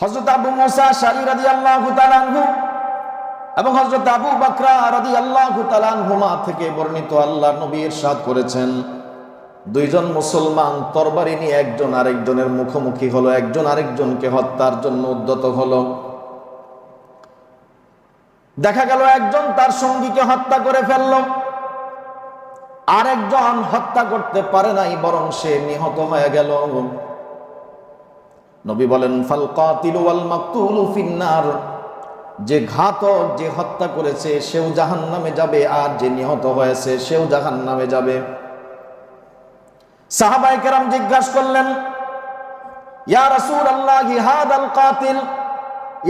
হযরত আবু মুসা আশআরী রাদিয়াল্লাহু তাআলা আনহু এবং হযরত আবু বকর রাদিয়াল্লাহু তাআলা আনহুমা থেকে বর্ণিত, আল্লাহর নবী ইরশাদ করেছেন, দুইজন মুসলমান তরবারি নিয়ে একজন আরেকজনের মুখোমুখি হলো, একজন আরেকজনকে হত্যার জন্য উদ্যত হলো। দেখা গেল একজন তার সঙ্গীকে হত্যা করে ফেলল, আরেকজন হত্যা করতে পারে নাই, বরং সে নিহত হয়ে গেল। নবী বলেন, ফাল কাতিলু ওয়াল মাকতুলু ফিন্নার, যে ঘাতক, যে হত্যা করেছে সেও জাহান্নামে যাবে, আর যে নিহত হয়েছে সেও জাহান্নামে যাবে। সাহাবায়ে কেরাম জিজ্ঞাসা করলেন, ইয়া রাসূলুল্লাহ হাদাল কাতিল,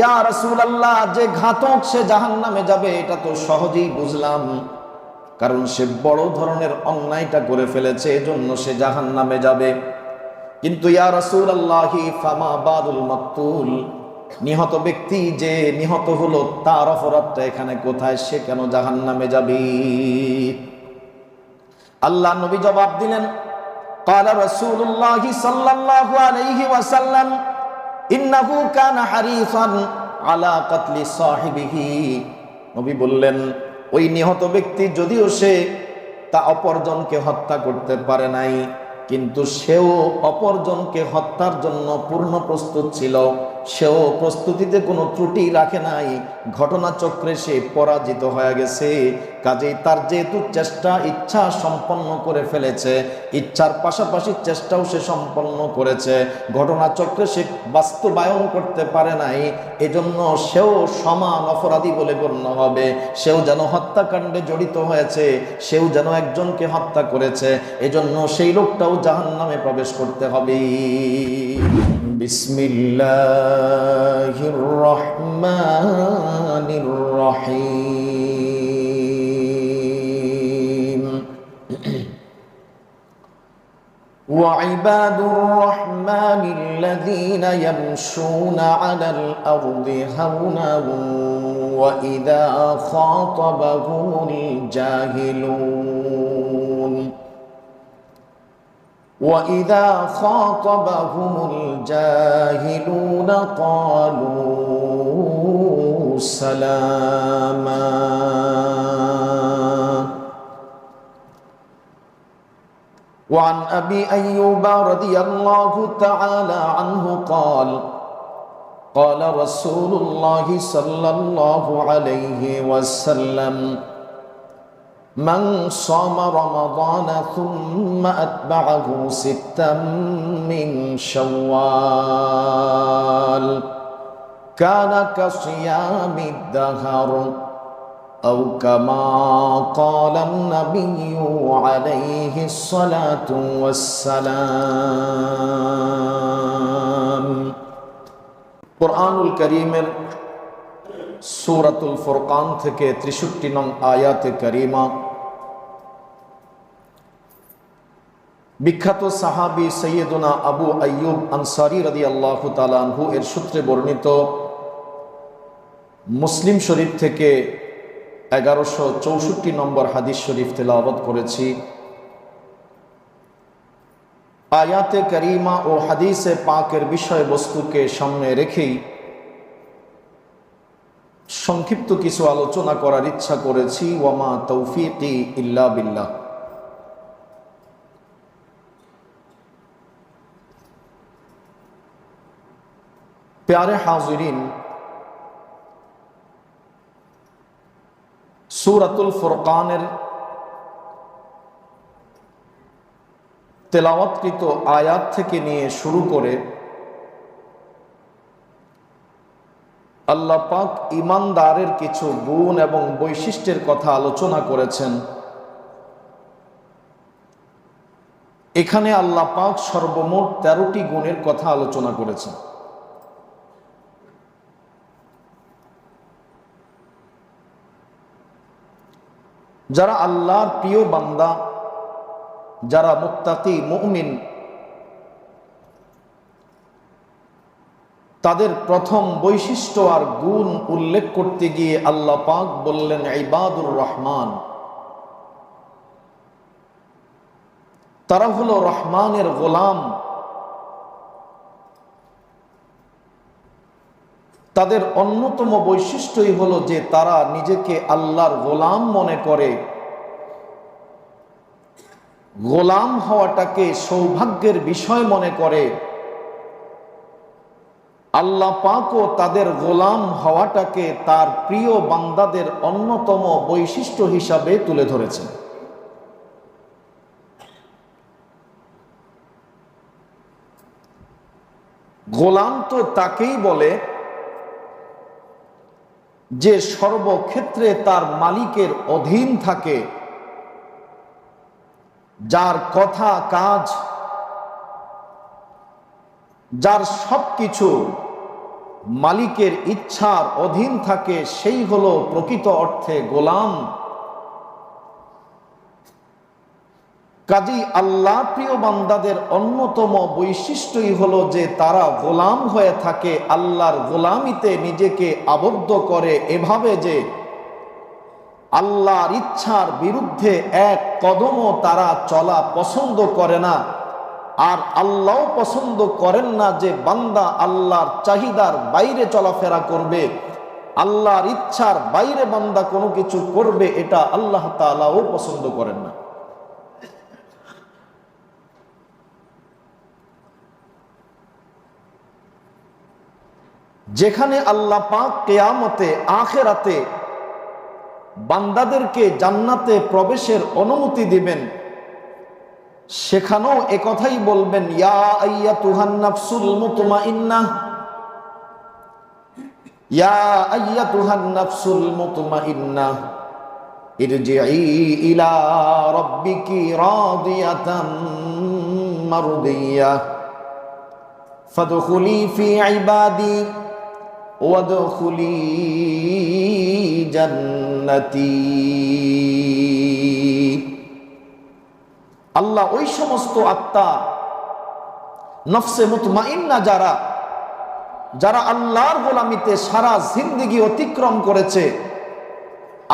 ইয়া রাসূলুল্লাহ, যে ঘাতক সে জাহান্নামে যাবে এটা তো সহজেই বুঝলাম, কারণ সে বড় ধরনের অন্যায়টা করে ফেলেছে, এজন্য সে জাহান্নামে যাবে। কিন্তু ইয়া রাসূলুল্লাহ ফামা বাদুল মাকতুল, নিহত ব্যক্তি যে নিহত হলো তার অপরাধটা এখানে কোথায়, সে কেন জাহান্নামে যাবে? আল্লাহ নবী জবাব দিলেন, ক্বালা রাসূলুল্লাহ সাল্লাল্লাহু আলাইহি ওয়াসাল্লাম ইন্নাহু কানা হারিসান আলা কাতলি সাহিবিহি। নবী বললেন, ওই নিহত ব্যক্তি যদিও সে তা অপরজনকে হত্যা করতে পারে নাই, কিন্তু সেও অপরজনকে হত্যার জন্য পূর্ণ প্রস্তুত ছিল, সেও প্রস্তুতিতে কোনো ত্রুটি রাখে নাই। ঘটনাচক্রে সে পরাজিত হয়ে গেছে, কাজেই তার যেহেতু চেষ্টা ইচ্ছা সম্পন্ন করে ফেলেছে, ইচ্ছার পাশাপাশি চেষ্টাও সে সম্পন্ন করেছে, ঘটনাচক্রে সে বাস্তবায়ন করতে পারে নাই, এজন্য সেও সমান অপরাধী বলে গণ্য হবে। সেও যেন হত্যাকাণ্ডে জড়িত হয়েছে, সেও যেন একজনকে হত্যা করেছে, এজন্য সেই লোকটাও জাহান্নামে প্রবেশ করতে হবে। বিসমিল্লাহির রহমানির রহিম। وعباد الرحمن الذين يمشون على الأرض هونا وإذا خاطبهم الجاهلون قالوا سلاما. وعن أبي أيوب رضي الله تعالى عنه قال قال رسول الله صلى الله عليه وسلم من صام رمضان ثم أتبعه ستا من شوال كان كصيام الدهر أو كما قال النبي عليه الصلاة والسلام. কুরআনুল কারীমের সূরাতুল ফুরকান থেকে ৬৩ নং আয়াতে কারিমা, বিখ্যাত সাহাবী সাইয়্যিদুনা আবু আইয়ুব আনসারী রাদিয়াল্লাহু তাআলা আনহু এর সূত্রে বর্ণিত মুসলিম শরীফ থেকে 1164 নম্বর হাদিস শরীফ তেলাওয়াত করেছি। আয়াতে কারিমা ও হাদিসে পাকের বিষয়বস্তুকে সামনে রেখেই সংক্ষিপ্ত কিছু আলোচনা করার ইচ্ছা করেছি। ওয়ামা তৌফিকি ইল্লা বিল্লাহ। প্যারে হাজিরিন, সূরাতুল ফুরকানের তেলাওয়াতকৃত আয়াত থেকে নিয়ে শুরু করে আল্লাহ পাক ঈমানদারের কিছু গুণ এবং বৈশিষ্ট্যের কথা আলোচনা করেছেন। এখানে আল্লাহ পাক সর্বমোট 13টি গুণের কথা আলোচনা করেছেন। যারা আল্লাহর প্রিয় বান্দা, যারা মুত্তাকি মুমিন, তাদের প্রথম বৈশিষ্ট্য আর গুণ উল্লেখ করতে গিয়ে আল্লাহ পাক বললেন ইবাদুর রহমান। তারা হলো রহমানের গোলাম। তাদের অন্যতম বৈশিষ্ট্যই হলো যে তারা নিজেকে আল্লাহর গোলাম মনে করে। গোলাম হওয়াটাকে সৌভাগ্যের বিষয় মনে করে। আল্লাহ পাকও তাদের গোলাম হওয়াটাকে তার প্রিয় বান্দাদের অন্যতম বৈশিষ্ট্য হিসাবে তুলে ধরেছেন। গোলাম তো তাকেই বলে যে সর্বক্ষেত্রে তার মালিকের অধীন থাকে, যার কথা কাজ, যার সবকিছু মালিকের ইচ্ছার অধীন থাকে, সেই হলো প্রকৃত অর্থে গোলাম। কাজী আল্লাহ প্রিয় বান্দাদের অন্যতম বৈশিষ্ট্যই হলো যে তারা গোলাম হয়ে থাকে, আল্লাহর গোলামিতে নিজেকে আবদ্ধ করে এভাবে যে আল্লাহর ইচ্ছার বিরুদ্ধে এক কদমও তারা চলা পছন্দ করে না। আর আল্লাহও পছন্দ করেন না যে বান্দা আল্লাহর চাহিদার বাইরে চলাফেরা করবে, আল্লাহর ইচ্ছার বাইরে বান্দা কোনো কিছু করবে, এটা আল্লাহ তাআলাও পছন্দ করেন না। যেখানে আল্লাহ পাক কিয়ামতে আখিরাতে বান্দাদেরকে জান্নাতে প্রবেশের অনুমতি দিবেন, সেখানেও একথাই বলবেন, ইয়া আইয়াতুহান নাফসুল মুতমাইন্নাহ, ইয়া আইয়াতুহান নাফসুল মুতমাইন্নাহ ইরজিই ইলা রাব্বিকি রাদিয়াতাম মারদিয়াহ ফাদখুলি ফি ইবাদি ওয়াদখুলি জান্নাতি। আল্লাহ ওই সমস্ত আত্মা নফসে মুতমাইন্না যারা আল্লাহর গোলামিতে সারা জিন্দেগি অতিক্রম করেছে,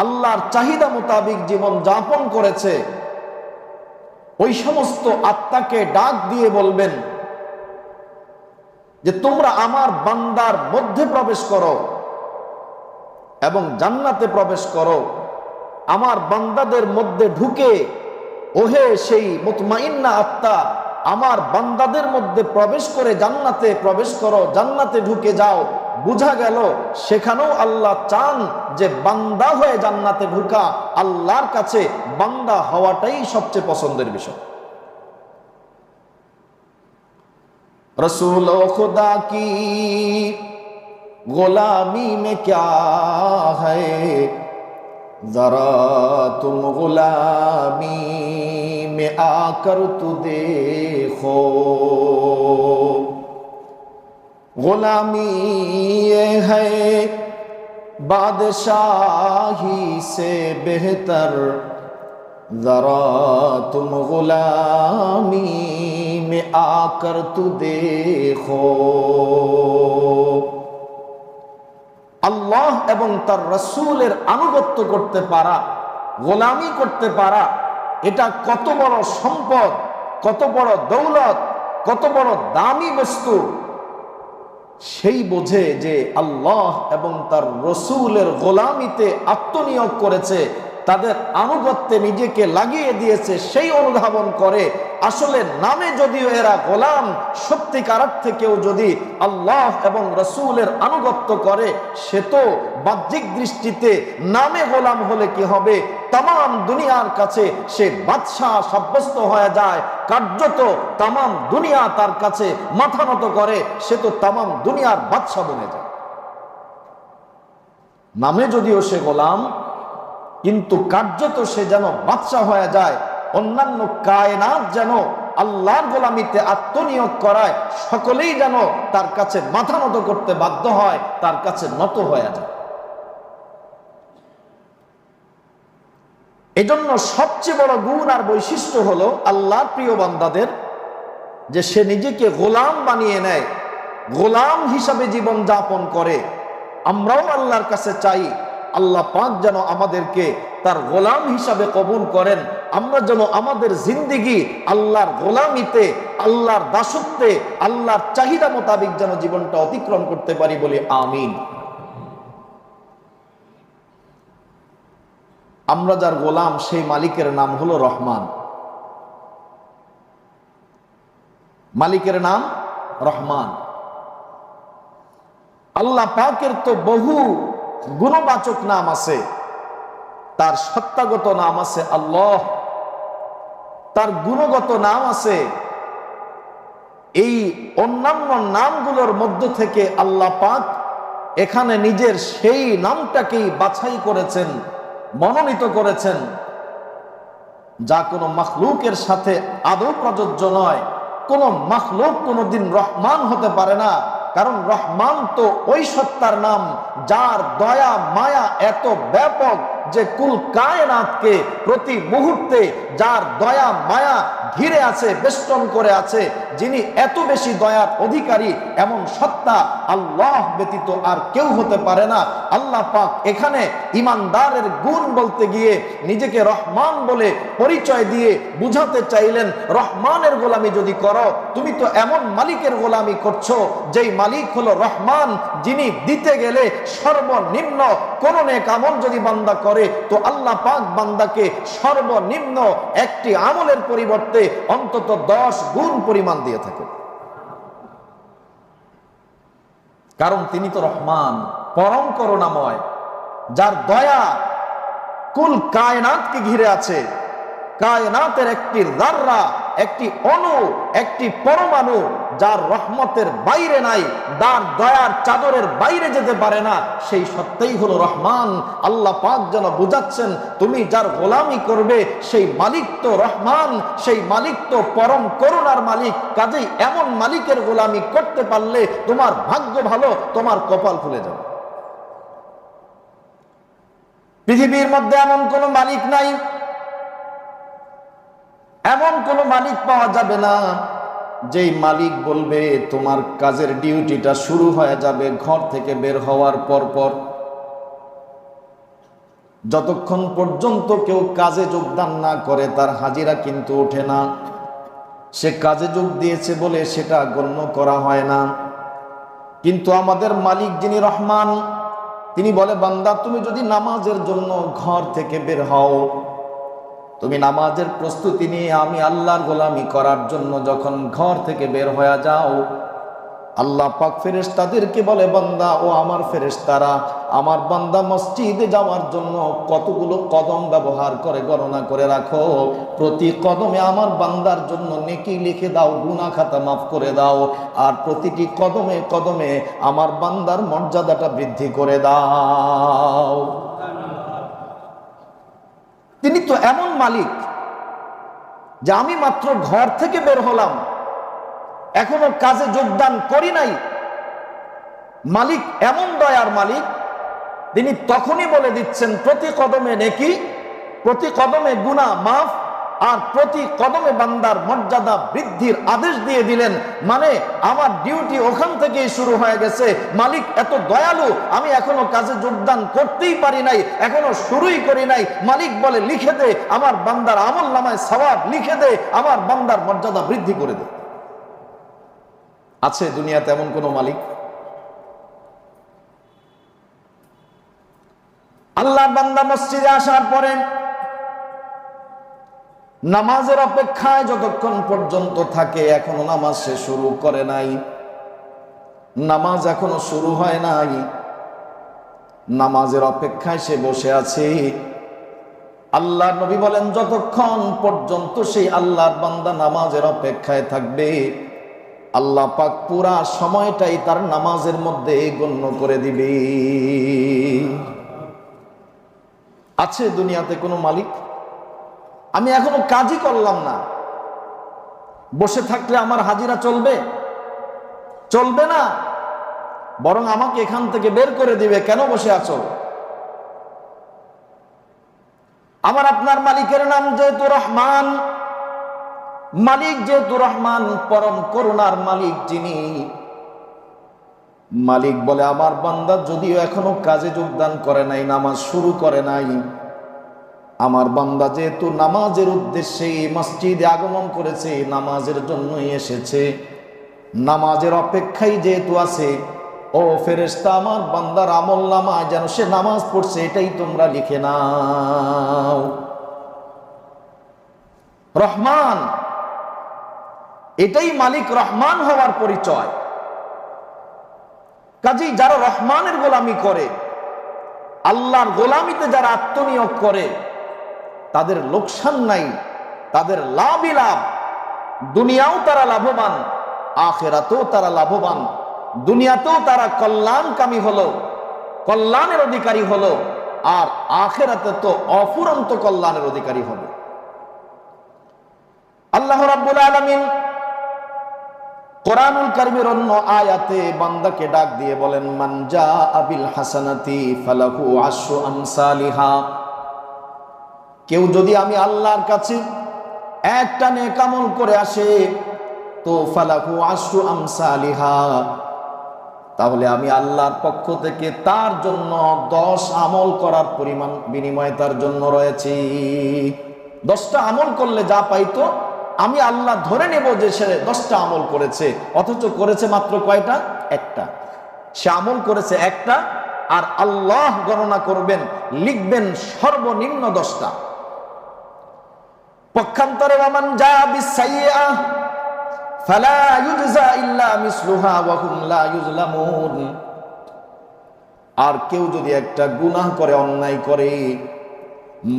আল্লাহর চাহিদা মোতাবিক জীবন যাপন করেছে, ওই সমস্ত আত্মাকে ডাক দিয়ে বলবেন যে তোমরা আমার বান্দার মধ্যে প্রবেশ করো এবং জান্নাতে প্রবেশ করো। আমার বান্দাদের মধ্যে ঢুকে ওহে সেই মুতমাইন্না আত্মা, আমার বান্দাদের মধ্যে প্রবেশ করে জান্নাতে প্রবেশ করো, জান্নাতে ঢুকে যাও। বুঝা গেল সেখানেও আল্লাহ চান যে বান্দা হয়ে জান্নাতে ঢুকা, আল্লাহর কাছে বান্দা হওয়াটাই সবচেয়ে পছন্দের বিষয়। रसूल खुदा की गुलामी में क्या है, जरा तुम गुलामी में आकर तू देखो। गुलामी ये है बादशाही से बेहतर, जरा तुम गुलामी में आकर तू देखो। আল্লাহ এবং তার রাসূলের আনুগত্য করতে পারা, গোলামি করতে পারা, এটা কত বড় সম্পদ, কত বড় দৌলত, কত বড় দামি বস্তু, সেই বোঝে যে আল্লাহ এবং তার রাসূলের গোলামিতে আত্মনিয়োগ করেছে, তাদের আনুগত্যে নিজেকে লাগিয়ে দিয়েছে, সেই অনুধাবন করে আসলে নামে যদিও এরা গোলাম, সত্যিকার অর্থে কেউ যদি আল্লাহ এবং রাসূলের আনুগত্য করে, সে তো বাহ্যিক দৃষ্টিতে নামে গোলাম হলে কি হবে, তাম দুনিয়ার কাছে সে বাদশাহ সাব্যস্ত হয়ে যায়। কার্যত তাম দুনিয়া তার কাছে মাথা নত করে, সে তো তাম দুনিয়ার বাদশাহ বনে যায়। নামে যদিও সে গোলাম, কিন্তু কার্যত সে যেন বাদশাহ হয়ে যায়। অন্যান্য কায়নাত যেন আল্লাহর গোলামিতে আত্মনিয়োগ করায়, সকলেই যেন তার কাছে মাথা নত করতে বাধ্য হয়, তার কাছে নত হয়ে যায়। এজন্য সবচেয়ে বড় গুণ আর বৈশিষ্ট্য হলো আল্লাহর প্রিয় বান্দাদের যে সে নিজেকে গোলাম বানিয়ে নেয়, গোলাম হিসাবে জীবন যাপন করে। আমরাও আল্লাহর কাছে চাই আল্লাহ পাক যেন আমাদেরকে তার গোলাম হিসাবে কবুল করেন, আমরা যেন আমাদের জিন্দেগি আল্লাহর গোলামিতে, আল্লাহর দাসত্বে, আল্লাহর চাহিদা মোতাবিক যেন জীবনটা অতিক্রম করতে পারি বলে আমিন। আমরা যার গোলাম সেই মালিকের নাম হলো রহমান। মালিকের নাম রহমান। আল্লাহ পাকের তো বহু গুণবাচক নাম আছে, তার সত্তাগত নাম আছে আল্লাহ, তার গুণগত নাম আছে। এই অন্যান্য নামগুলোর মধ্য থেকে আল্লাহ পাক এখানে নিজের সেই নামটাকেই বাছাই করেছেন, মনোনীত করেছেন, যা কোনো মাখলুকের সাথে আদৌ প্রযোজ্য নয়। কোনো মাখলুক কোনোদিন রহমান হতে পারে না, কারণ রহমান তো ওই সত্তার নাম যার দয়া মায়া এত ব্যাপক যে কুল কায়নাতকে প্রতি মুহূর্তে যার দয়া মায়া ঘিরে আছে, বেষ্টন করে আছে, যিনি এত বেশি দয়ার অধিকারী, এমন সত্তা আল্লাহ ব্যতীত আর কেউ হতে পারে না। আল্লাহ পাক এখানে ইমানদারের গুণ বলতে গিয়ে নিজেকে রহমান বলে পরিচয় দিয়ে বুঝাতে চাইলেন, রহমানের গোলামি যদি করো, তুমি তো এমন মালিকের গোলামি করছো যেই মালিক হলো রহমান, যিনি দিতে গেলে সর্বনিম্ন কোন নেক আমল যদি বান্দা করে তো আল্লাহ পাক বান্দাকে সর্বনিম্ন একটি আমলের পরিবর্তে অন্তত 10 গুণ পরিমাণ দিয়ে থাকে। কারণ তিনি তো রহমান, পরম করুণাময়, যার দয়া কুল কায়নাতকে ঘিরে আছে। কায়নাতের একটি যাররা, একটি অণু, একটি পরমাণু যার রহমতের বাইরে নাই, যার দয়ার চাদরের বাইরে যেতে পারে না, সেই সত্তাই হলো রহমান। আল্লাহ পাক যেন বুঝাচ্ছেন, তুমি যার গোলামি করবে সেই মালিক তো রহমান, সেই মালিক তো পরম করুণার মালিক। কাজেই এমন মালিকের গোলামি করতে পারলে তোমার ভাগ্য ভালো, তোমার কপাল খুলে যাবে। পৃথিবীর মধ্যে এমন কোন মালিক নাই, এমন কোন মালিক পাওয়া যাবে না যেই মালিক বলবে তোমার কাজের ডিউটিটা শুরু হয়ে যাবে ঘর থেকে বের হওয়ার পর। যতক্ষণ পর্যন্ত কেউ কাজে যোগদান না করে তার হাজিরা কিন্তু ওঠে না। সে কাজে যোগ দিয়েছে বলে সেটা গণ্য করা হয় না। কিন্তু আমাদের মালিক যিনি রহমান, তিনি বলে, বান্দা তুমি যদি নামাজের জন্য ঘর থেকে বের হও, তুমি নামাজের প্রস্তুতি নিয়ে আমি আল্লাহর গোলামি করার জন্য যখন ঘর থেকে বের হয়ে যাও, আল্লাহ পাক ফেরেশতাদেরকে বলে, বান্দা ও আমার ফেরেশতারা, আমার বান্দা মসজিদে যাওয়ার জন্য কতগুলো কদম ব্যবহার করে গণনা করে রাখো। প্রতি কদমে আমার বান্দার জন্য নেকি লিখে দাও, গুনাহ খাতা মাফ করে দাও, আর প্রতিটি কদমে কদমে আমার বান্দার মর্যাদাটা বৃদ্ধি করে দাও। তিনি তো এমন মালিক যে আমি মাত্র ঘর থেকে বের হলাম, এখনো কাজে যোগদান করি নাই। মালিক এমন দয়ার মালিক, তিনি তখনই বলে দিচ্ছেন প্রতি কদমে নেকি, প্রতি কদমে গুনাহ মাফ, আর প্রতি কদমে বান্দার মর্যাদা বৃদ্ধির আদেশ দিয়ে দিলেন। মানে আমার ডিউটি ওখান থেকেই শুরু হয়ে গেছে। মালিক এত দয়ালু, আমি এখনো কাজে যোগদান করতেই পারি নাই, এখনো শুরুই করি নাই। মালিক বলে, লিখে দে আমার বান্দার আমল নামায় সওয়াব, লিখে দে আমার বান্দার মর্যাদা বৃদ্ধি করে দে। আছে দুনিয়াতে এমন কোন মালিক? আল্লাহর বান্দা মসজিদে আসার পরে নামাজের অপেক্ষায় যতক্ষণ পর্যন্ত থাকে, এখনো নামাজ সে শুরু করে নাই, নামাজ এখনো শুরু হয় নাই, নামাজের অপেক্ষায় সে বসে আছে। আল্লাহর নবী বলেন, যতক্ষণ পর্যন্ত সেই আল্লাহর বান্দা নামাজের অপেক্ষায় থাকবে, আল্লাহ পাক পুরা সময়টাই তার নামাজের মধ্যে গণ্য করে দিবে। আছে দুনিয়াতে কোনো মালিক? আমি এখনো কাজই করলাম না, বসে থাকলে আমার হাজিরা চলবে? চলবে না, বরং আমাকে এখান থেকে বের করে দিবে। কেন বসে আছো? আমার আপনার মালিকের নাম যেহেতু রহমান, মালিক যেহেতু রহমান, পরম করুণার মালিক যিনি, মালিক বলে, আমার বান্দা যদিও এখনো কাজে যোগদান করে নাই, নামাজ শুরু করে নাই, আমার বান্দা যেহেতু নামাজের উদ্দেশ্যে মসজিদে আগমন করেছে, নামাজের জন্যই এসেছে, নামাজের অপেক্ষায় যেহেতু আছে, ও ফেরেশতা, আমার বান্দার আমলনামায় যেন সে নামাজ পড়ছে এটাই তোমরা লিখে নাও। রহমান, এটাই মালিক রহমান হওয়ার পরিচয়। কাজেই যারা রহমানের গোলামি করে, আল্লাহর গোলামিতে যারা আত্মনিয়োগ করে, তাদের লোকসান নাই, তাদের লাভই লাভ। দুনিয়াও তারা লাভবান, আখিরাতেও তারা লাভবান। দুনিয়াতেও তারা কল্যাণকামী হলো, কল্যাণের অধিকারী হলো, আর আখিরাতে তো অফুরন্ত কল্যাণের অধিকারী হবে। আল্লাহ রাব্বুল আলামিন কোরআনুল কারীমের অন্য আয়াতে বান্দাকে ডাক দিয়ে বলেন, মান জাআ বিল হাসানাতি ফালাহু আশরু আমসালিহা। কেউ যদি আমি আল্লাহর কাছে একটা নেক আমল করে আসে, তো ফালাহু আশরু আমসালিহা, তাহলে আমি আল্লাহর পক্ষ থেকে তার জন্য 10 আমল করার পরিমাণ বিনিময় তার জন্য রয়েছে। 10টা আমল করলে যা পাইতো, আমি আল্লাহ ধরে নেব যে সে 10টা আমল করেছে, অথচ করেছে মাত্র কয়টা? একটা। সে আমল করেছে একটা, আর আল্লাহ গণনা করবেন, লিখবেন সর্বনিম্ন 10টা। পক্ষান্তরে ওয়ামান জা বিসাইয়্যা ফালা ইউজজা ইল্লা মিসলুহা ওয়া হুম লা ইউজলামুন। আর কেউ যদি একটা গুনাহ করে, অন্যায় করে,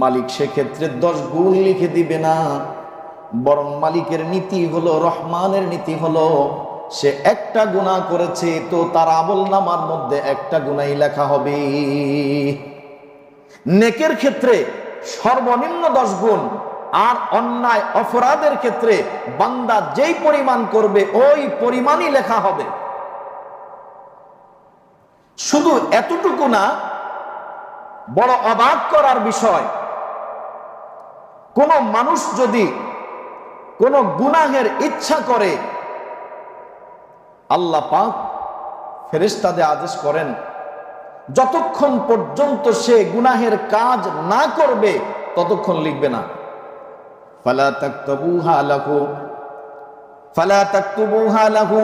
মালিক সেক্ষেত্রে 10 গুণ লিখে দিবে না, বরং মালিকের নীতি হলো, রহমানের নীতি হলো, সে একটা গুনাহ করেছে তো তার আমলনামার মধ্যে একটা গুনাহই লেখা হবে। নেকের ক্ষেত্রে সর্বনিম্ন 10 গুণ, আর অন্যায় অপরাধের ক্ষেত্রে বান্দা যেই পরিমাণ করবে ওই পরিমাণই লেখা হবে। শুধু এতটুকু না, বড় অবাক করার বিষয়, কোন মানুষ যদি কোন গুনাহের ইচ্ছা করে, আল্লাহ পাক ফেরেশতাদের আদেশ করেন, যতক্ষণ পর্যন্ত সে গুনাহের কাজ না করবে ততক্ষণ লিখবে না। ফালা তাকতুবুহা লাহু, ফালা তাকতুবুহা লাহু,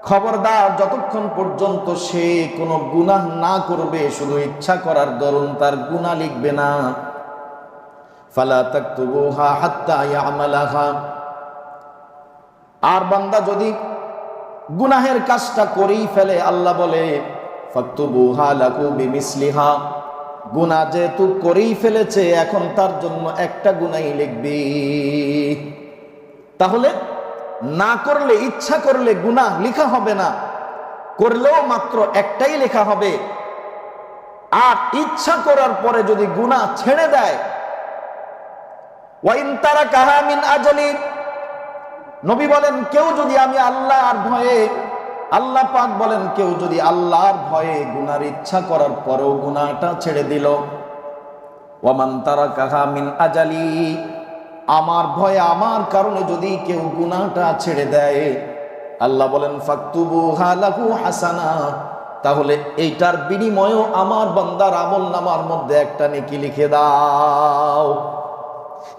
খবরদার যতক্ষণ পর্যন্ত সে কোনো গুনাহ না করবে, শুধু ইচ্ছা করার দরুন তার গুনাহ লিখবে না। ফালা তাকতুবুহা হাত্তা ইয়ামালাহা, আর বান্দা যদি গুনাহের কাজটা করেই ফেলে, আল্লাহ বলে ফাকতুবুহা লাহু বিমিসলিহা, গুনাহ যেহেতু করেই ফেলেছে এখন তার জন্য একটা গুনাহই লিখবি। তাহলে না করলে, ইচ্ছা করলে গুনাহ লেখা হবে না, করলেও মাত্র একটাই লেখা হবে। আর ইচ্ছা করার পরে যদি গুনাহ ছেড়ে দেয়, ওয়াইন তারাকাহা মিন আজলি, নবী বলেন কেউ যদি আমি আল্লাহর ভয়ে, আল্লাহ পাক বলেন কেউ যদি আল্লাহর ভয়ে গুনার ইচ্ছা করার পরেও গুনাহটা ছেড়ে দিল, ওয়ামান তারাকাহা মিন আজালি, আমার ভয়ে, আমার কারণে যদি কেউ গুনাহটা ছেড়ে দেয়, আল্লাহ বলেন ফাকতুবুহা লাহু হাসানা, তাহলে এইটার বিনিময়েও আমার বান্দার আমলনামার মধ্যে একটা নেকি লিখে দাও।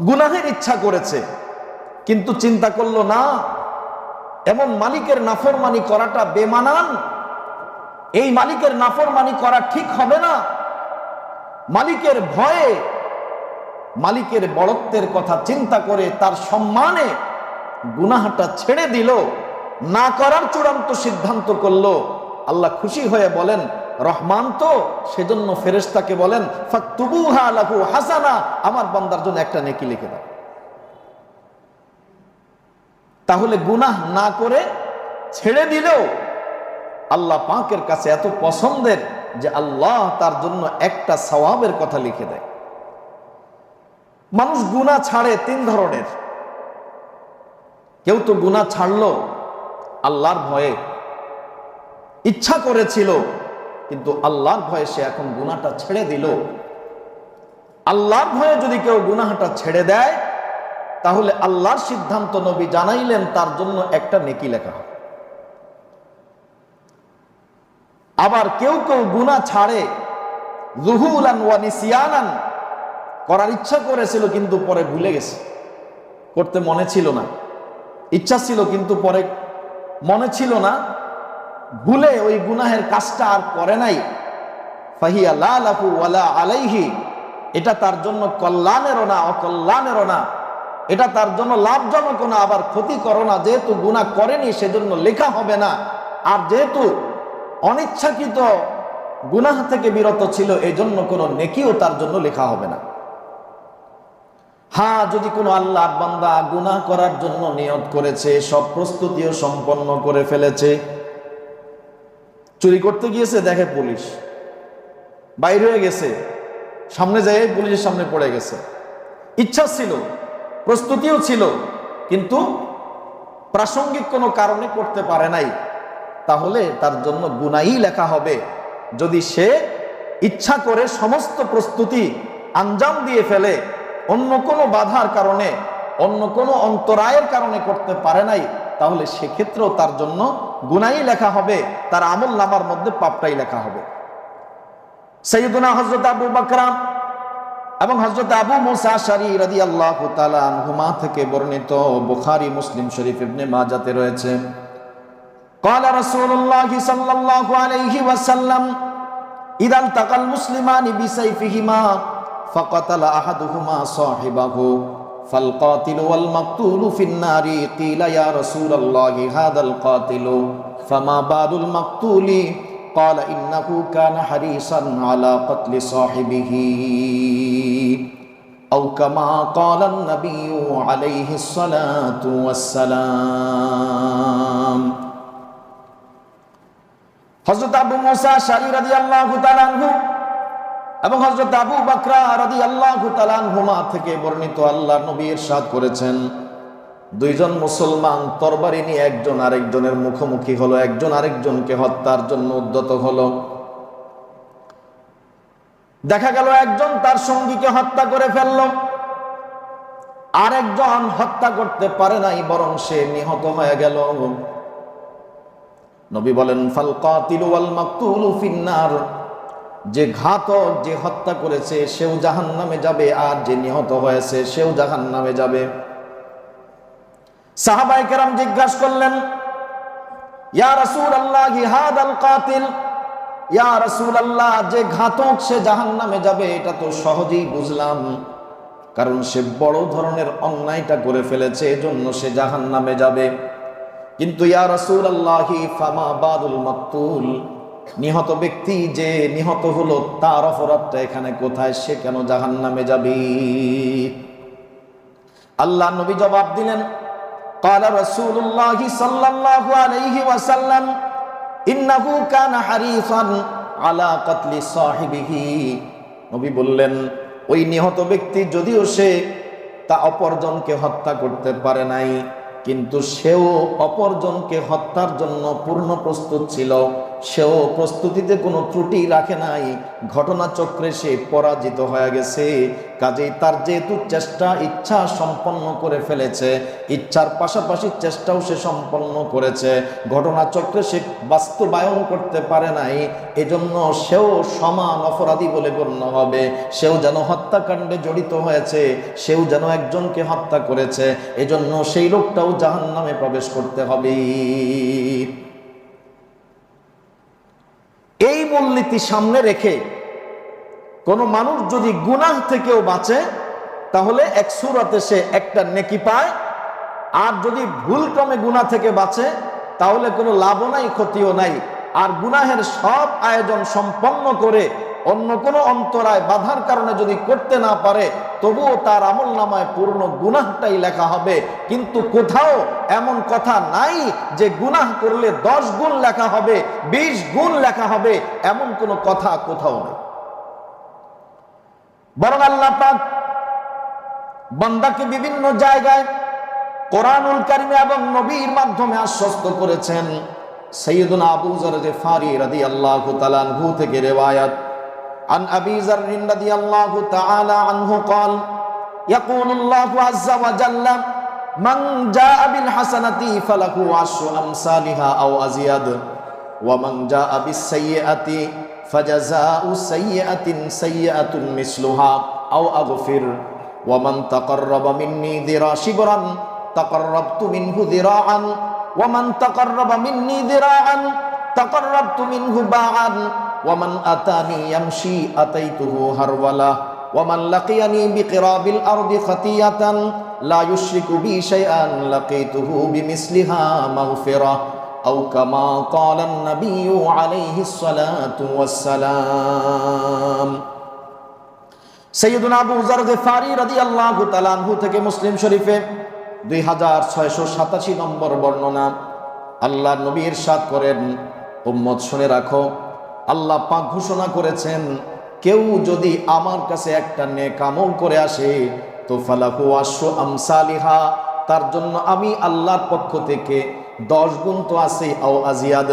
গুনাহের ইচ্ছা করেছে কিন্তু চিন্তা করলো না, এমন মালিকের নাফরমানি করাটা বেমানান, এই মালিকের নাফরমানি করা ঠিক হবে না। মালিকের ভয়ে, মালিকের বড়ত্বের কথা চিন্তা করে তার সম্মানে গুনাহটা ছেড়ে দিল, না করার চূড়ান্ত সিদ্ধান্ত করলো। আল্লাহ খুশি হয়ে বলেন রহমান তো, সেজন্য ফেরেশতাকে বলেন ফাকতুবুহা লাহু হাসানা, আমার বান্দার জন্য একটা নেকি লিখে দাও। তাহলে গুনাহ না করে ছেড়ে দিলেও আল্লাহ পাকের কাছে এত পছন্দের যে আল্লাহ তার জন্য একটা সওয়াবের কথা লিখে দেয়। মানুষ গুনাহ ছাড়ে 3 ধরনের। কেউ তো গুনাহ ছাড়লো আল্লাহর ভয়ে, ইচ্ছা করেছিল কিন্তু আল্লাহর ভয়ে সে এখন গুনাহটা ছেড়ে দিল। আল্লাহর ভয়ে যদি কেউ গুনাহটা ছেড়ে দেয়, তাহলে আল্লাহর সিদ্ধান্ত নবী জানাইলেন তার জন্য একটা নেকি লেখা হয়। আবার কেউ কেউ গুনাহ ছাড়ে যুহুলান ওয়া নিসিয়ানান, করার ইচ্ছা করেছিল কিন্তু পরে ভুলে গেছে, করতে মনে ছিল না, ইচ্ছা ছিল কিন্তু পরে মনে ছিল না, ভুলে ওই গুনাহের কাজটা আর করে নাই, ফাহিয়া লা লাহু ওয়ালা আলাইহি, এটা তার জন্য কল্যাণেরও না অকল্যাণেরও না, এটা তার জন্য লাভজনক না আবার ক্ষতিকর না। যেহেতু গুনাহ করেনি সেজন্য লেখা হবে না, আর যেহেতু অনিচ্ছাকৃত গুনাহ থেকে বিরত ছিল এই জন্য কোনো নেকিও তার জন্য লেখা হবে না। হ্যাঁ, যদি কোনো আল্লাহর বান্দা গুনাহ করার জন্য নিয়ত করেছে, সব প্রস্তুতিও সম্পন্ন করে ফেলেছে, চুরি করতে গিয়েছে, দেখে পুলিশ, বাইরে হয়ে গেছে, সামনে যায় পুলিশের সামনে পড়ে গেছে, ইচ্ছা ছিল, প্রস্তুতিও ছিল, কিন্তু প্রাসঙ্গিক কোনো কারণে করতে পারে নাই, তাহলে তার জন্য গুনাহই লেখা হবে। যদি সে ইচ্ছা করে সমস্ত প্রস্তুতি আঞ্জাম দিয়ে ফেলে, অন্য কোনো বাধার কারণে, অন্য কোনো অন্তরায়ের কারণে করতে পারে নাই, তাহলে সেক্ষেত্রেও তার জন্য গুনাহই লেখা হবে, তার আমল নামার মধ্যে পাপটাই লেখা হবে। সাইয়্যিদুনা হযরত আবু বকর এবং হযরত আবু মুসা আশআরী রাদিয়াল্লাহু তাআলা আনহুমা থেকে বর্ণিত, বুখারী, মুসলিম শরীফ, ইবনে মাজাতে রয়েছে, قال رسول الله صلى الله عليه وسلم إذا التقى المسلمان بسيفهما فقتل أحدهما صاحبه فالقاتل والمقتول في النار قيل يا رسول الله هذا القاتل فما بال المقتول قال إنه كان حريصا على قتل صاحبه أو كما قال النبي عليه الصلاة والسلام। হযরত আবু মুসা আশআরী রাদিয়াল্লাহু তাআলা আনহু এবং হযরত আবু বকর রাদিয়াল্লাহু তাআলা আনহুমা থেকে বর্ণিত, আল্লাহর নবী ইরশাদ করেছেন, দুইজন মুসলমান তরবারি নিয়ে একজন আরেকজনের মুখোমুখি হলো, একজন আরেকজনকে হত্যার জন্য উদ্যত হলো। দেখা গেল একজন তার সঙ্গীকে হত্যা করে ফেলল, আরেকজন হত্যা করতে পারে নাই, বরং সে নিহত হয়ে গেল। নবী বলেন, ফাল কাতিলু ওয়াল মাকতুলু ফিন্নার, যে ঘাতক, যে হত্যা করেছে সেও জাহান্নামে যাবে, আর যে নিহত হয়েছে সেও জাহান্নামে যাবে। সাহাবায়ে কেরাম জিজ্ঞাসা করলেন, ইয়া রাসূলুল্লাহ হাদাল কাতিল, ইয়া রাসূলুল্লাহ, যে ঘাতক সে জাহান্নামে যাবে এটা তো সহজেই বুঝলাম, কারণ সে বড় ধরনের অন্যায়টা করে ফেলেছে, এজন্য সে জাহান্নামে যাবে। কিন্তু ইয়া রাসূলুল্লাহ ফামা বাদুল মাকতুল, নিহত ব্যক্তি যে নিহত হলো তার অপরাধটা এখানে কোথায়, সে কেন জাহান্নামে যাবে? আল্লাহ নবী জবাব দিলেন, ক্বালা রাসূলুল্লাহ সাল্লাল্লাহু আলাইহি ওয়াসাল্লাম ইন্নাহু কানা হারিসান আলা কাতলি সাহিবিহি। নবী বললেন, ওই নিহত ব্যক্তি যদিও সে তা অপরজনকে হত্যা করতে পারে নাই, কিন্তু সেও অপরজনকে হত্যার জন্য পূর্ণ প্রস্তুত ছিল, সেও প্রস্তুতিতে কোনো ত্রুটি রাখে নাই, ঘটনাচক্রে সে পরাজিত হয়ে গেছে। কাজেই তার যেহেতু চেষ্টা, ইচ্ছা সম্পন্ন করে ফেলেছে, ইচ্ছার পাশাপাশি চেষ্টাও সে সম্পন্ন করেছে, ঘটনাচক্রে সে বাস্তবায়ন করতে পারে নাই, এজন্য সেও সমান অপরাধী বলে গণ্য হবে। সেও যেন হত্যাকাণ্ডে জড়িত হয়েছে, সেও যেন একজনকে হত্যা করেছে, এজন্য সেই লোকটাও জাহান্নামে প্রবেশ করতে হবে। এই মূলনীতি সামনে রেখে কোন মানুষ যদি গুনাহ থেকেও বাঁচে, তাহলে এক সূরাতে সে একটা নেকি পায়, আর যদি ভুলক্রমে গুনাহ থেকে বাঁচে তাহলে কোনো লাভও নাই, ক্ষতিও নাই। আর গুনাহের সব আয়োজন সম্পন্ন করে অন্য কোনো অন্তরায় বাধার কারণে যদি করতে না পারে, তবুও তার আমলনামায় পূর্ণ গুনাহটাই লেখা হবে। কিন্তু কোথাও এমন কথা নাই যে গুনাহ করলে 10 গুণ লেখা হবে, 20 গুণ লেখা হবে, এমন কোনো কথা কোথাও নেই। বরং আল্লাহ পাক বান্দাকে বিভিন্ন জায়গায় কোরআনুল কারীমে এবং নবীর মাধ্যমে আশ্বস্ত করেছেন। সাইয়্যিদুনা আবু যর গিফারী রাদিয়াল্লাহু তাআলা আনহু থেকে রিওয়ায়াত, عن أبي ذر رضي الله تعالى عنه قال يقول الله عز وجل من جاء بالحسنة فله عشر أمثالها أو أزيد ومن جاء بالسيئة فجزاء سيئة سيئة مثلها أو أغفر ومن تقرب مني شبرا تقربت منه ذراعا ومن تقرب مني ذراعا তাকাররাবতু মিনহু বা'আন ওয়া মান আতানি ইয়ামশি আতাইতুহু হারওয়ালা ওয়া মান লাকিয়ানি বিকিরাবিল আরদি খাতিয়াতান লা ইউশরিকু বি শাইআন লাকিতুহু বিমিসলিহা মাগফিরাহ আও কামা ক্বালা আন-নাবিয়্যু আলাইহিস সালাতু ওয়াস সালাম। সাইয়্যিদুনা আবু যর গিফারি রাদিয়াল্লাহু তাআলা আনহু থেকে মুসলিম শরীফে 2687 নম্বর বর্ণনা। আল্লাহর নবী ইরশাদ করেন, উম্মত শুনে রাখো, আল্লাহ পাক ঘোষণা করেছেন, কেউ যদি আমার কাছে একটা নেক আমল করে আসে তো ফালাহু আশরু আমসালিহা, তার জন্য আমি আল্লাহর পক্ষ থেকে 10 গুণ তো আছে, আও আজিয়াদ,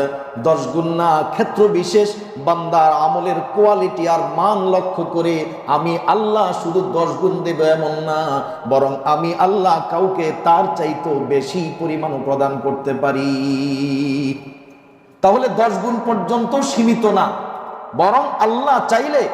10 গুণ না, ক্ষেত্র বিশেষ বান্দার আমলের কোয়ালিটি আর মান লক্ষ্য করে আমি আল্লাহ শুধু 10 গুণ দেব এমন না, বরং আমি আল্লাহ কাউকে তার চাইতেও বেশি পরিমাণ প্রদান করতে পারি। তাহলে 10 গুণ পর্যন্ত সীমিত না, বরং আল্লাহ চাইলে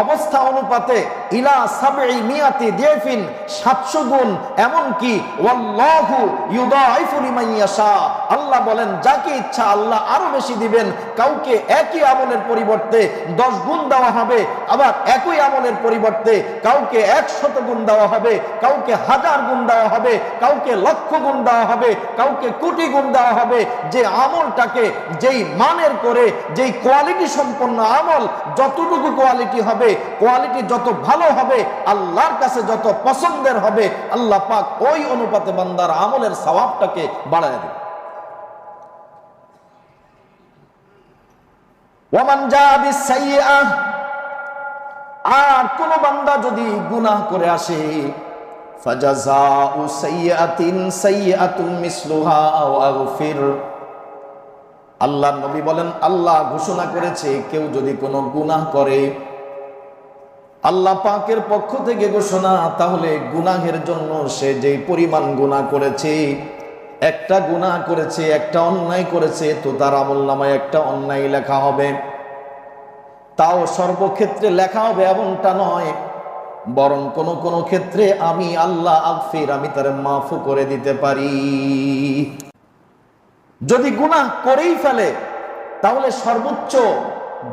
অবস্থা অনুপাতে ইলা সাবঈ মিয়াতি দিফিন 700 গুণ, এমনকি ওয়াল্লাহু ইউদাইফু লিমান ইয়াশা, আল্লাহ বলেন যাকে ইচ্ছা আল্লাহ আরো বেশি দিবেন। কাউকে একই আমলের পরিবর্তে 10 গুণ দেওয়া হবে, আবার একই আমলের পরিবর্তে কাউকে 100 গুণ দেওয়া হবে, কাউকে 1000 গুণ দেওয়া হবে, কাউকে লক্ষ গুণ দেওয়া হবে, কাউকে কোটি গুণ দেওয়া হবে। যে আমলটাকে যেই মানের করে, যেই কোয়ালিটি সম্পন্ন আমল, যতটুকু কোয়ালিটি হবে, কোয়ালিটি যত ভালো হবে, আল্লাহর কাছে যত পছন্দের হবে, আল্লাহ পাক ওই অনুপাতে বান্দার আমলের সওয়াবটাকে বাড়ায় দেবে। ওয়ামান জাআ বিসাইয়্যাহ, আর কোন বান্দা যদি গুনাহ করে আসে, ফাজাযাউ সাইয়্যাতিন সাইয়্যাতুম মিসলুহা আও আগফির, আল্লাহর নবী বলেন, আল্লাহ ঘোষণা করেছে কেউ যদি কোনো গুনাহ করে, আল্লাহ পাকের পক্ষ থেকে ঘোষণা, তাহলে গুনাহের জন্য সে যে পরিমাণ গুনাহ করেছে, একটা গুনাহ করেছে, একটা অন্যায় করেছে, তো তার আমলনামায় একটা অন্যায় লেখা হবে। তাও সর্বক্ষেত্রে লেখা হবে এমনটা নয়, বরং কোন কোন ক্ষেত্রে আমি আল্লাহ আগফির, আমি তার মাফ করে দিতে পারি। যদি গুনাহ করেই ফেলে তাহলে সর্বোচ্চ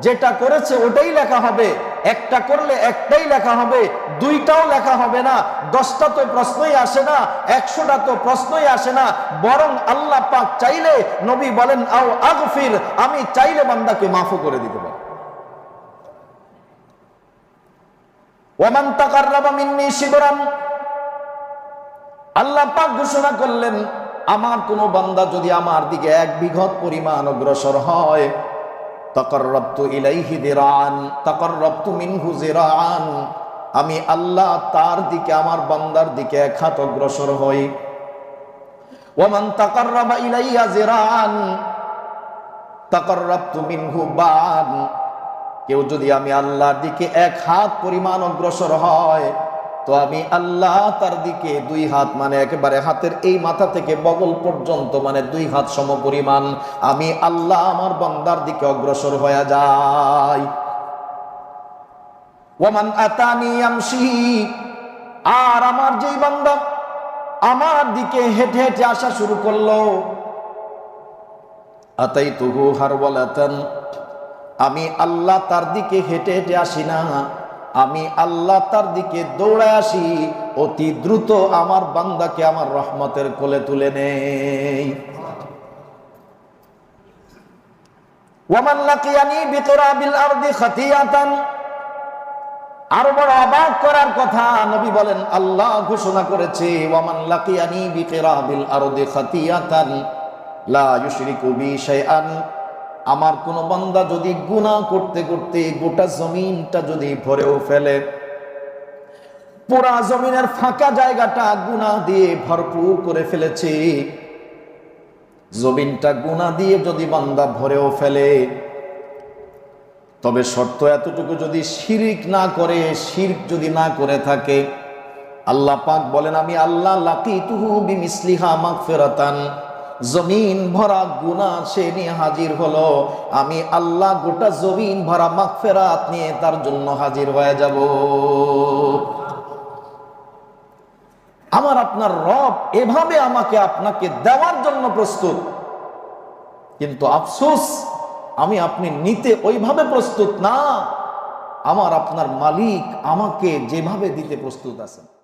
যেটা করেছে ওটাই লেখা হবে, একটা করলে একটাই লেখা হবে, দুইটাও লেখা হবে না, 10টা তো প্রশ্নই আসে না, 100টা তো প্রশ্নই আসে না, বরং আল্লাহ পাক চাইলে, নবী বলেন আও আগফির, আমি চাইলে বান্দাকে মাফ করে দিতে পারি। ওয়ামান তাকাররাবা মিন্নি শিবরান, আল্লাহ পাক ঘোষণা করলেন, আমার কোন বান্দা যদি আমার দিকে 1 বিঘত পরিমাণ অগ্রসর হয়, তাকাররাবতু ইলাইহি যিরাআন তাকাররাবতু মিনহু যিরাআন, আমি আল্লাহ তার দিকে, আমার বান্দার দিকে 1 হাত অগ্রসর হই। ওয়ামান তাকাররাবা ইলাইয়া যিরাআন তাকাররাবতু মিনহু বা'আন, কেউ যদি আমি আল্লাহর দিকে 1 হাত পরিমাণ অগ্রসর হয়, তো আমি আল্লাহ তার দিকে 2 হাত, মানে একেবারে হাতের এই মাথা থেকে বগল পর্যন্ত, মানে 2 হাত সম পরিমাণ আমি আল্লাহ আমার বান্দার দিকে অগ্রসর হয়ে যাই। ওয়ামান আতানি ইয়ামশি, আর আমার যেই বান্দা আমার দিকে হেঁটে হেঁটে আসা শুরু করলো, আতাইতুহু হারওয়ালাতান, আমি আল্লাহ তার দিকে হেঁটে হেঁটে আসি না, আমি আল্লাহ তার দিকে দৌড়ায় আসি, অতি দ্রুত আমার বান্দাকে আমার রহমতের কোলে তুলে নেই। ওয়ামান লাকিয়ানি বিকিরাবিল আরদি খাতিয়াতান, আরো বড় অবাক করার কথা, নবী বলেন, আল্লাহ ঘোষণা করেছে, ওয়ামান লাকিয়ানি বিকিরাবিল আরদি খাতিয়াতান লা ইউশরিকু বি শাইআন, আমার কোন বান্দা যদি গুনাহ করতে করতে গোটা জমিনটা যদি ভরেও ফেলে, পুরা জমিনের ফাঁকা জায়গাটা গুনাহ দিয়ে ভরপুর করে ফেলেছে, জমিনটা গুনাহ দিয়ে যদি বান্দা ভরেও ফেলে, তবে শর্ত এতটুকু, যদি শিরক না করে, শিরক যদি না করে থাকে, আল্লাহ পাক বলেন, আমি আল্লাহ লাকিতুহু বিমিসলিহা মাগফিরাতান, জমিন ভরা গুনাহ সে নিয়ে হাজির হলো, আমি আল্লাহ গোটা জমিন ভরা মাগফিরাত নিয়ে তার জন্য হাজির হয়ে যাব। আমার আপনার রব এভাবে আমাকে আপনাকে দেওয়ার জন্য প্রস্তুত, কিন্তু আফসোস আমি আপনি নিতে ওইভাবে প্রস্তুত না, আমার আপনার মালিক আমাকে যেভাবে দিতে প্রস্তুত আছেন।